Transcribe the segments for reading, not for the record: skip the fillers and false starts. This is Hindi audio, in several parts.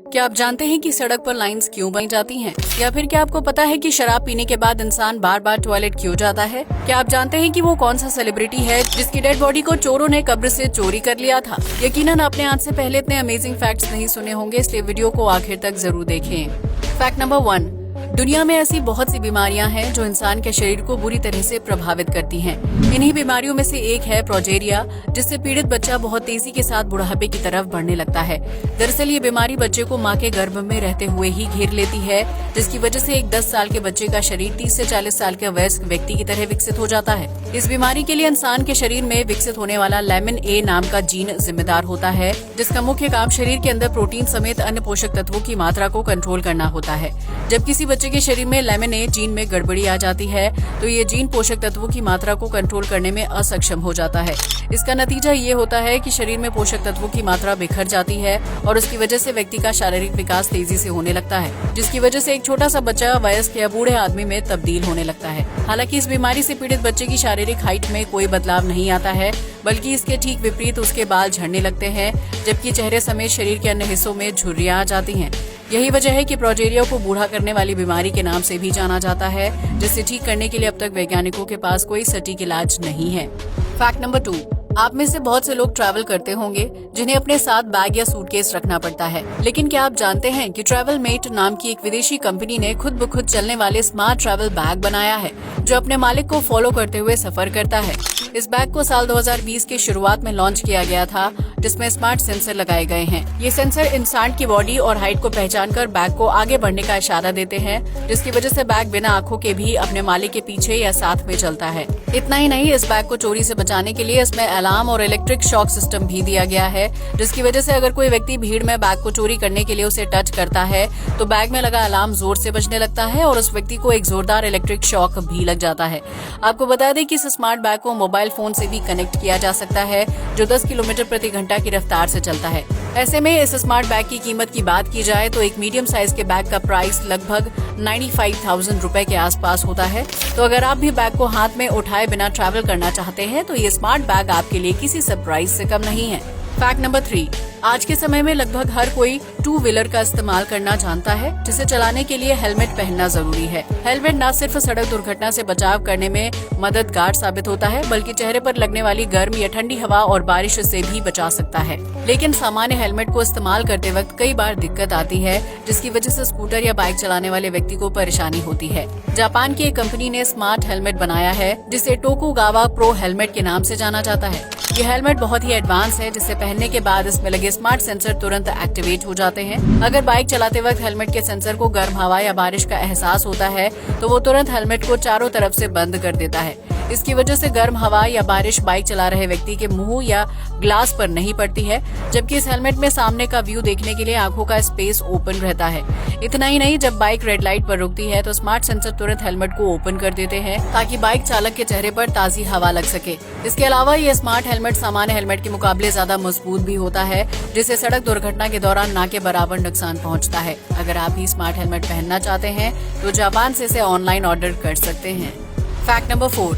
क्या आप जानते हैं कि सड़क पर लाइंस क्यों बनी जाती हैं? या फिर क्या आपको पता है कि शराब पीने के बाद इंसान बार बार टॉयलेट क्यों जाता है? क्या आप जानते हैं कि वो कौन सा सेलिब्रिटी है जिसकी डेड बॉडी को चोरों ने कब्र से चोरी कर लिया था? यकीनन आपने आज से पहले इतने अमेजिंग फैक्ट्स नहीं सुने होंगे, इसलिए वीडियो को आखिर तक जरूर देखें। फैक्ट नंबर 1, दुनिया में ऐसी बहुत सी बीमारियां हैं जो इंसान के शरीर को बुरी तरह से प्रभावित करती हैं। इन्हीं बीमारियों में से एक है प्रोजेरिया, जिससे पीड़ित बच्चा बहुत तेजी के साथ बुढ़ापे की तरफ बढ़ने लगता है। दरअसल ये बीमारी बच्चे को मां के गर्भ में रहते हुए ही घेर लेती है, जिसकी वजह से एक 10 साल के बच्चे का शरीर 30 से 40 साल के वयस्क व्यक्ति की तरह विकसित हो जाता है। इस बीमारी के लिए इंसान के शरीर में विकसित होने वाला लेमिन ए नाम का जीन जिम्मेदार होता है, जिसका मुख्य काम शरीर के अंदर प्रोटीन समेत अन्य पोषक तत्वों की मात्रा को कंट्रोल करना होता है। जब किसी बच्चे के शरीर में लेमिन ए जीन में गड़बड़ी आ जाती है तो ये जीन पोषक तत्वों की मात्रा को कंट्रोल करने में असक्षम हो जाता है। इसका नतीजा ये होता है कि शरीर में पोषक तत्वों की मात्रा बिखर जाती है और उसकी वजह से व्यक्ति का शारीरिक विकास तेजी से होने लगता है, जिसकी वजह से एक छोटा सा बच्चा वयस्क या बूढ़े आदमी में तब्दील होने लगता है। हालांकि इस बीमारी से पीड़ित बच्चे की शारीरिक हाइट में कोई बदलाव नहीं आता है, बल्कि इसके ठीक विपरीत उसके बाल झड़ने लगते हैं, जबकि चेहरे समेत शरीर के अन्य हिस्सों में झुर्रियां आ जाती हैं। यही वजह है कि प्रोजेरिया को बूढ़ा करने वाली बीमारी के नाम से भी जाना जाता है, जिसे ठीक करने के लिए अब तक वैज्ञानिकों के पास कोई सटीक इलाज नहीं है। फैक्ट नंबर 2, आप में से बहुत से लोग ट्रैवल करते होंगे जिन्हें अपने साथ बैग या सूटकेस रखना पड़ता है, लेकिन क्या आप जानते हैं कि ट्रैवल मेट नाम की एक विदेशी कंपनी ने खुद ब खुद चलने वाले स्मार्ट ट्रैवल बैग बनाया है, जो अपने मालिक को फॉलो करते हुए सफर करता है। इस बैग को साल 2020 के शुरुआत में लॉन्च किया गया था, जिसमें स्मार्ट सेंसर लगाए गए हैं। ये सेंसर इंसान की बॉडी और हाइट को पहचानकर बैग को आगे बढ़ने का इशारा देते हैं, जिसकी वजह से बैग बिना आंखों के भी अपने मालिक के पीछे या साथ में चलता है। इतना ही नहीं, इस बैग को चोरी से बचाने के लिए इसमें अलार्म और इलेक्ट्रिक शॉक सिस्टम भी दिया गया है, जिसकी वजह से अगर कोई व्यक्ति भीड़ में बैग को चोरी करने के लिए उसे टच करता है तो बैग में लगा अलार्म जोर से बजने लगता है और उस व्यक्ति को एक जोरदार इलेक्ट्रिक शॉक भी लग जाता है। आपको बता दें कि इस स्मार्ट बैग को मोबाइल फोन से भी कनेक्ट किया जा सकता है, जो 10 किलोमीटर प्रति घंटा की रफ्तार से चलता है। ऐसे में इस स्मार्ट बैग की कीमत की बात की जाए तो एक मीडियम साइज के बैग का प्राइस लगभग 95,000 रुपए के आसपास होता है। तो अगर आप भी बैग को हाथ में उठाए बिना ट्रैवल करना चाहते हैं तो ये स्मार्ट बैग आपके लिए किसी सरप्राइज से कम नहीं है। फैक्ट नंबर 3, आज के समय में लगभग हर कोई 2 व्हीलर का इस्तेमाल करना जानता है, जिसे चलाने के लिए हेलमेट पहनना जरूरी है। हेलमेट न सिर्फ सड़क दुर्घटना से बचाव करने में मददगार साबित होता है, बल्कि चेहरे पर लगने वाली गर्म या ठंडी हवा और बारिश से भी बचा सकता है। लेकिन सामान्य हेलमेट को इस्तेमाल करते वक्त कई बार दिक्कत आती है, जिसकी वजह से स्कूटर या बाइक चलाने वाले व्यक्ति को परेशानी होती है। जापान की एक कंपनी ने स्मार्ट हेलमेट बनाया है, जिसे टोकुगावा प्रो हेलमेट के नाम से जाना जाता है। ये हेलमेट बहुत ही एडवांस है, जिसे पहनने के बाद इसमें लगे स्मार्ट सेंसर तुरंत एक्टिवेट हो जाते हैं। अगर बाइक चलाते वक्त हेलमेट के सेंसर को गर्म हवा या बारिश का एहसास होता है तो वो तुरंत हेलमेट को चारों तरफ से बंद कर देता है। इसकी वजह से गर्म हवा या बारिश बाइक चला रहे व्यक्ति के मुंह या ग्लास पर नहीं पड़ती है, जबकि इस हेलमेट में सामने का व्यू देखने के लिए आंखों का स्पेस ओपन रहता है। इतना ही नहीं, जब बाइक रेड लाइट पर रुकती है तो स्मार्ट सेंसर तुरंत हेलमेट को ओपन कर देते हैं, ताकि बाइक चालक के चेहरे पर ताजी हवा लग सके। इसके अलावा ये स्मार्ट हेलमेट सामान्य हेलमेट के मुकाबले ज्यादा मजबूत भी होता है, जिससे सड़क दुर्घटना के दौरान ना के बराबर नुकसान पहुंचता है। अगर आप भी स्मार्ट हेलमेट पहनना चाहते हैं तो जापान से इसे ऑनलाइन ऑर्डर कर सकते हैं। फैक्ट नंबर 4,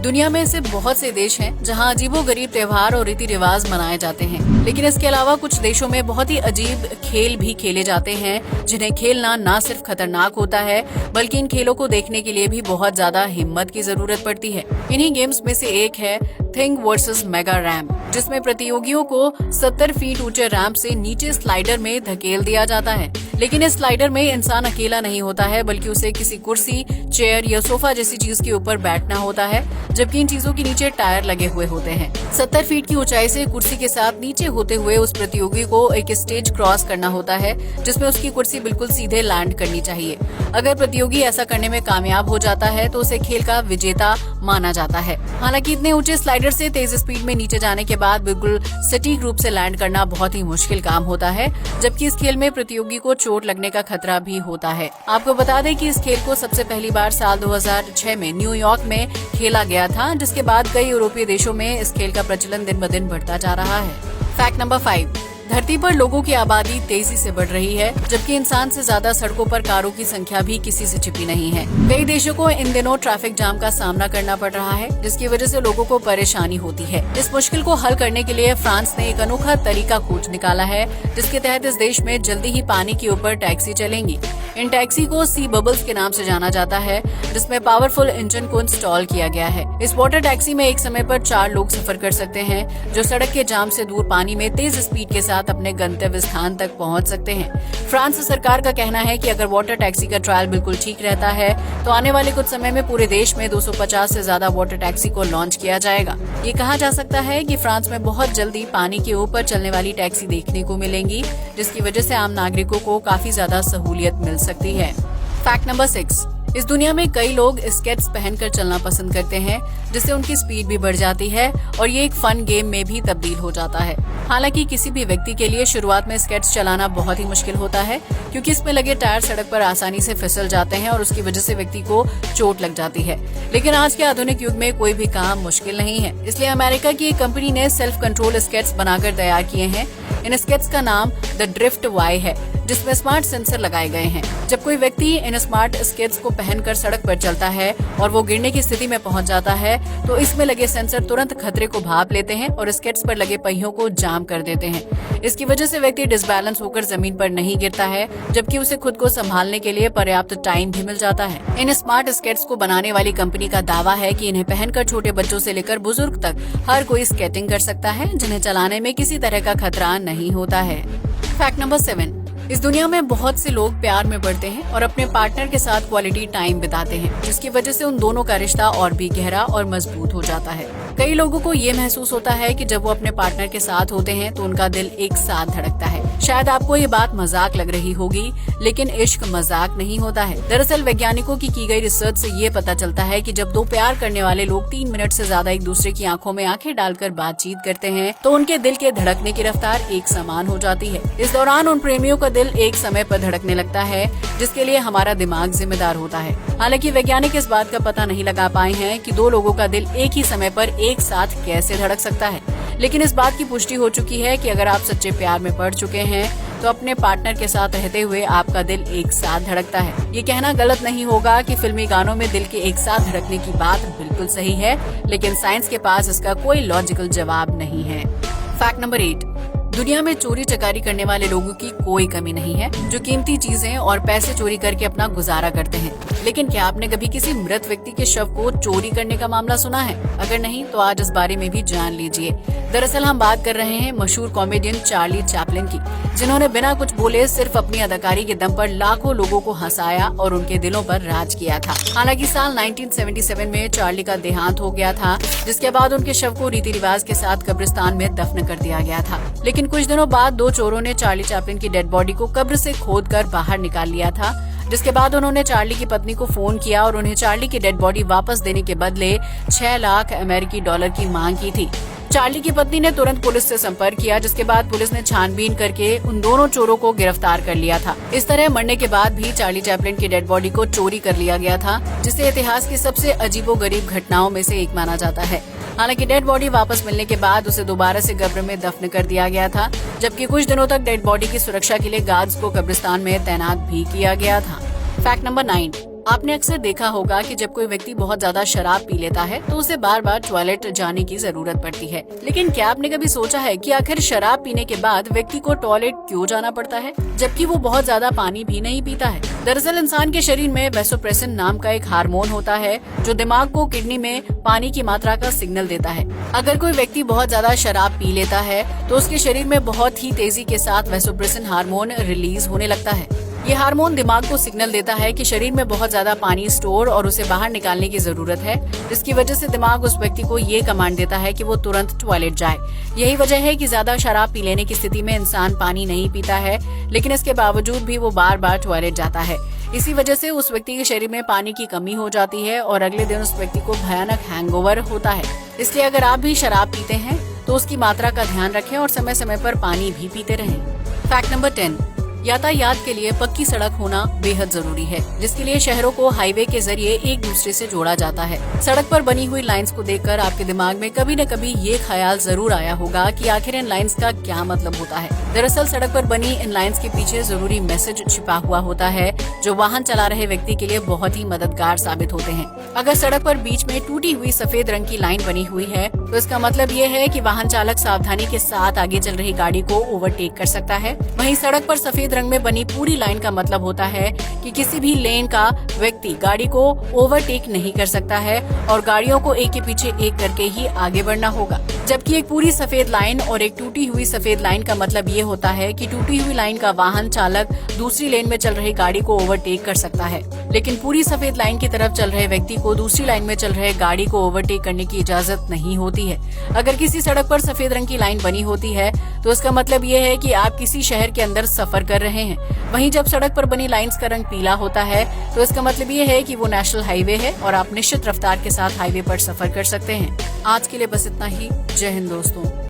दुनिया में ऐसे बहुत से देश हैं जहां अजीबोगरीब त्योहार और रीति रिवाज मनाए जाते हैं, लेकिन इसके अलावा कुछ देशों में बहुत ही अजीब खेल भी खेले जाते हैं, जिन्हें खेलना न सिर्फ खतरनाक होता है बल्कि इन खेलों को देखने के लिए भी बहुत ज्यादा हिम्मत की जरूरत पड़ती है। इन्हीं गेम्स में से एक है थिंग वर्सेस मेगा रैम्प, जिसमें प्रतियोगियों को 70 फीट ऊंचे रैंप से नीचे स्लाइडर में धकेल दिया जाता है। लेकिन इस स्लाइडर में इंसान अकेला नहीं होता है, बल्कि उसे किसी कुर्सी, चेयर या सोफा जैसी चीज के ऊपर बैठना होता है, जबकि इन चीजों के नीचे टायर लगे हुए होते हैं। 70 फीट की ऊंचाई से कुर्सी के साथ नीचे होते हुए उस प्रतियोगी को एक स्टेज क्रॉस करना होता है, जिसमें उसकी कुर्सी बिल्कुल सीधे लैंड करनी चाहिए। अगर प्रतियोगी ऐसा करने में कामयाब हो जाता है तो उसे खेल का विजेता माना जाता है। हालांकि इतने ऊंचे स्लाइडर से तेज स्पीड में नीचे जाने के बाद बिल्कुल सटीक रूप से लैंड करना बहुत ही मुश्किल काम होता है, जबकि इस खेल में प्रतियोगी को चोट लगने का खतरा भी होता है। आपको बता दें कि इस खेल को सबसे पहली बार साल 2006 में न्यूयॉर्क में खेला गया था, जिसके बाद कई यूरोपीय देशों में इस खेल का प्रचलन दिन ब दिन बढ़ता जा रहा है। फैक्ट नंबर 5, धरती पर लोगों की आबादी तेजी से बढ़ रही है, जबकि इंसान से ज्यादा सड़कों पर कारों की संख्या भी किसी से छिपी नहीं है। कई देशों को इन दिनों ट्रैफिक जाम का सामना करना पड़ रहा है, जिसकी वजह से लोगों को परेशानी होती है। इस मुश्किल को हल करने के लिए फ्रांस ने एक अनोखा तरीका खोज निकाला है, जिसके तहत इस देश में जल्दी ही पानी के ऊपर टैक्सी चलेंगी। इन टैक्सी को सी बबल्स के नाम से जाना जाता है, जिसमें पावरफुल इंजन को इंस्टॉल किया गया है। इस वाटर टैक्सी में एक समय पर 4 लोग सफर कर सकते हैं, जो सड़क के जाम से दूर पानी में तेज स्पीड के साथ अपने गंतव्य स्थान तक पहुंच सकते हैं। फ्रांस सरकार का कहना है कि अगर वाटर टैक्सी का ट्रायल बिल्कुल ठीक रहता है तो आने वाले कुछ समय में पूरे देश में 250 से ज्यादा वाटर टैक्सी को लॉन्च किया जाएगा। ये कहा जा सकता है कि फ्रांस में बहुत जल्दी पानी के ऊपर चलने वाली टैक्सी देखने को मिलेंगी, जिसकी वजह से आम नागरिकों को काफी ज्यादा सहूलियत मिल सकती है। फैक्ट नंबर 6, इस दुनिया में कई लोग स्केट्स पहनकर चलना पसंद करते हैं, जिससे उनकी स्पीड भी बढ़ जाती है और ये एक फन गेम में भी तब्दील हो जाता है। हालांकि किसी भी व्यक्ति के लिए शुरुआत में स्केट्स चलाना बहुत ही मुश्किल होता है, क्योंकि इसमें लगे टायर सड़क पर आसानी से फिसल जाते हैं और उसकी वजह से व्यक्ति को चोट लग जाती है। लेकिन आज के आधुनिक युग में कोई भी काम मुश्किल नहीं है, इसलिए अमेरिका की एक कंपनी ने सेल्फ कंट्रोल स्केट्स बनाकर तैयार किए हैं। इन स्केट्स का नाम द ड्रिफ्ट वाई है, जिसमें स्मार्ट सेंसर लगाए गए हैं। जब कोई व्यक्ति इन स्मार्ट स्केट्स को पहनकर सड़क पर चलता है और वो गिरने की स्थिति में पहुंच जाता है, तो इसमें लगे सेंसर तुरंत खतरे को भांप लेते हैं और स्केट्स पर लगे पहियों को जाम कर देते हैं। इसकी वजह से व्यक्ति डिसबैलेंस होकर जमीन पर नहीं गिरता है, जबकि उसे खुद को संभालने के लिए पर्याप्त टाइम भी मिल जाता है। इन स्मार्ट स्केट्स को बनाने वाली कंपनी का दावा है कि इन्हें पहनकर छोटे बच्चों से लेकर बुजुर्ग तक हर कोई स्केटिंग कर सकता है, जिन्हें चलाने में किसी तरह का खतरा नहीं होता है। फैक्ट नंबर 7, इस दुनिया में बहुत से लोग प्यार में पड़ते हैं और अपने पार्टनर के साथ क्वालिटी टाइम बिताते हैं, जिसकी वजह से उन दोनों का रिश्ता और भी गहरा और मजबूत हो जाता है। कई लोगों को ये महसूस होता है कि जब वो अपने पार्टनर के साथ होते हैं तो उनका दिल एक साथ धड़कता है। शायद आपको ये बात मजाक लग रही होगी, लेकिन इश्क मजाक नहीं होता है। दरअसल वैज्ञानिकों की गई रिसर्च से ये पता चलता है कि जब दो प्यार करने वाले लोग 3 मिनट से ज्यादा एक दूसरे की आंखों में आंखें डालकर बातचीत करते हैं, तो उनके दिल के धड़कने की रफ्तार एक समान हो जाती है। इस दौरान उन प्रेमियों का दिल एक समय पर धड़कने लगता है, जिसके लिए हमारा दिमाग जिम्मेदार होता है। हालांकि वैज्ञानिक इस बात का पता नहीं लगा पाए हैं कि 2 लोगों का दिल एक ही समय पर एक साथ कैसे धड़क सकता है। लेकिन इस बात की पुष्टि हो चुकी है कि अगर आप सच्चे प्यार में पड़ चुके हैं तो अपने पार्टनर के साथ रहते हुए आपका दिल एक साथ धड़कता है। ये कहना गलत नहीं होगा कि फिल्मी गानों में दिल के एक साथ धड़कने की बात बिल्कुल सही है, लेकिन साइंस के पास इसका कोई लॉजिकल जवाब नहीं है। फैक्ट नंबर 8, दुनिया में चोरी चकारी करने वाले लोगों की कोई कमी नहीं है, जो कीमती चीजें और पैसे चोरी करके अपना गुजारा करते हैं। लेकिन क्या आपने कभी किसी मृत व्यक्ति के शव को चोरी करने का मामला सुना है? अगर नहीं तो आज इस बारे में भी जान लीजिए। दरअसल हम बात कर रहे हैं मशहूर कॉमेडियन चार्ली चैपलिन की, जिन्होंने बिना कुछ बोले सिर्फ अपनी अदाकारी के दम पर लाखों लोगों को हंसाया और उनके दिलों पर राज किया था। हालांकि साल 1977 में चार्ली का देहांत हो गया था, जिसके बाद उनके शव को रीति रिवाज के साथ कब्रिस्तान में दफन कर दिया गया था। लेकिन कुछ दिनों बाद 2 चोरों ने चार्ली चैपलिन की डेड बॉडी को कब्र से खोदकर बाहर निकाल लिया था, जिसके बाद उन्होंने चार्ली की पत्नी को फोन किया और उन्हें चार्ली की डेड बॉडी वापस देने के बदले 6 लाख अमेरिकी डॉलर की मांग की थी। चार्ली की पत्नी ने तुरंत पुलिस से संपर्क किया, जिसके बाद पुलिस ने छानबीन करके उन दोनों चोरों को गिरफ्तार कर लिया था। इस तरह मरने के बाद भी चार्ली चैपलिन की डेड बॉडी को चोरी कर लिया गया था, जिसे इतिहास की सबसे अजीबोगरीब घटनाओं में से एक माना जाता है। हालांकि डेड बॉडी वापस मिलने के बाद उसे दोबारा से कब्र में दफन कर दिया गया था, जबकि कुछ दिनों तक डेड बॉडी की सुरक्षा के लिए गार्ड्स को कब्रिस्तान में तैनात भी किया गया था। फैक्ट नंबर 9, आपने अक्सर देखा होगा कि जब कोई व्यक्ति बहुत ज्यादा शराब पी लेता है तो उसे बार बार टॉयलेट जाने की जरूरत पड़ती है। लेकिन क्या आपने कभी सोचा है कि आखिर शराब पीने के बाद व्यक्ति को टॉयलेट क्यों जाना पड़ता है, जबकि वो बहुत ज्यादा पानी भी नहीं पीता है? दरअसल इंसान के शरीर में वैसोप्रेसिन नाम का एक हार्मोन होता है, जो दिमाग को किडनी में पानी की मात्रा का सिग्नल देता है। अगर कोई व्यक्ति बहुत ज्यादा शराब पी लेता है तो उसके शरीर में बहुत ही तेजी के साथ वैसोप्रेसिन हार्मोन रिलीज होने लगता है। ये हार्मोन दिमाग को सिग्नल देता है कि शरीर में बहुत ज्यादा पानी स्टोर और उसे बाहर निकालने की जरूरत है, जिसकी वजह से दिमाग उस व्यक्ति को ये कमांड देता है कि वो तुरंत टॉयलेट जाए। यही वजह है कि ज्यादा शराब पी लेने की स्थिति में इंसान पानी नहीं पीता है, लेकिन इसके बावजूद भी वो बार बार टॉयलेट जाता है। इसी वजह से उस व्यक्ति के शरीर में पानी की कमी हो जाती है और अगले दिन उस व्यक्ति को भयानक हैंगओवर होता है। इसलिए अगर आप भी शराब पीते हैं तो उसकी मात्रा का ध्यान रखें और समय समय पर पानी भी पीते रहें। फैक्ट नंबर 10, यातायात के लिए पक्की सड़क होना बेहद जरूरी है, जिसके लिए शहरों को हाईवे के जरिए एक दूसरे से जोड़ा जाता है। सड़क पर बनी हुई लाइंस को देखकर आपके दिमाग में कभी न कभी ये ख्याल जरूर आया होगा कि आखिर इन लाइंस का क्या मतलब होता है। दरअसल सड़क पर बनी इन लाइंस के पीछे जरूरी मैसेज छिपा हुआ होता है, जो वाहन चला रहे व्यक्ति के लिए बहुत ही मददगार साबित होते हैं। अगर सड़क पर बीच में टूटी हुई सफेद रंग की लाइन बनी हुई है, तो इसका मतलब ये है कि वाहन चालक सावधानी के साथ आगे चल रही गाड़ी को ओवरटेक कर सकता है। वहीं सड़क पर सफेद रंग में बनी पूरी लाइन का मतलब होता है कि किसी भी लेन का व्यक्ति गाड़ी को ओवरटेक नहीं कर सकता है और गाड़ियों को एक के पीछे एक करके ही आगे बढ़ना होगा। जबकि एक पूरी सफेद लाइन और एक टूटी हुई सफेद लाइन का मतलब ये होता है कि टूटी हुई लाइन का वाहन चालक दूसरी लेन में चल रही गाड़ी को ओवरटेक कर सकता है, लेकिन पूरी सफेद लाइन की तरफ चल रहे व्यक्ति को दूसरी लाइन में चल रहे गाड़ी को ओवरटेक करने की इजाजत नहीं होती है। अगर किसी सड़क पर सफेद रंग की लाइन बनी होती है, तो इसका मतलब ये है कि आप किसी शहर के अंदर सफर कर रहे हैं। वहीं जब सड़क पर बनी लाइंस का रंग पीला होता है, तो इसका मतलब ये है कि वो नेशनल हाईवे है और आप निश्चित रफ्तार के साथ हाईवे पर सफर कर सकते हैं। आज के लिए बस इतना ही। जय हिंद दोस्तों।